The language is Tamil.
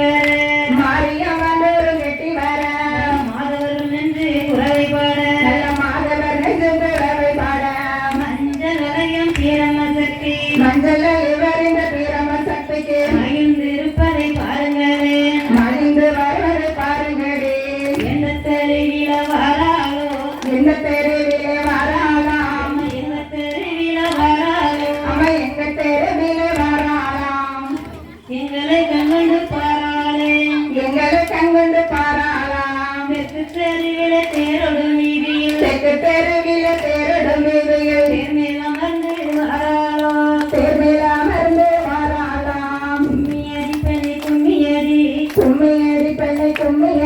வர மாரியம்மன் ஒரு கெட்டி வர மாதவரும் நின்று குறவை பாட நல்ல மாதவர் நெஞ்சு குறவை பாட மஞ்சள் வளையம் பீரம சக்தி மஞ்சள் இவர் இந்த பீரம சக்திக்கு மகிழ்ந்து இருப்பதை பாருங்களே மகிழ்ந்து வருவதை பாருங்களே எந்த தெருவில வராளோ எந்த தெருவிலே வராலாம் எந்த தெருவில வராளோ அவ எங்க தெருவிலே வராலாம் எங்களை கண்கொண்டு பாராளே எங்களை கண்கொண்டு பாராலாம் தெற்கு தெருவில தேரோடும் வீதியில் தெற்கு தெருவிலே தேரிடும் வீதியில் தேர்மேல் அமர்ந்து வராளோ தேர்மேல் அமர்ந்து வராலாம் கும்மியடி பெண்ணை கும்மியடி கும்மியடி பெண்ணை கும்மியடி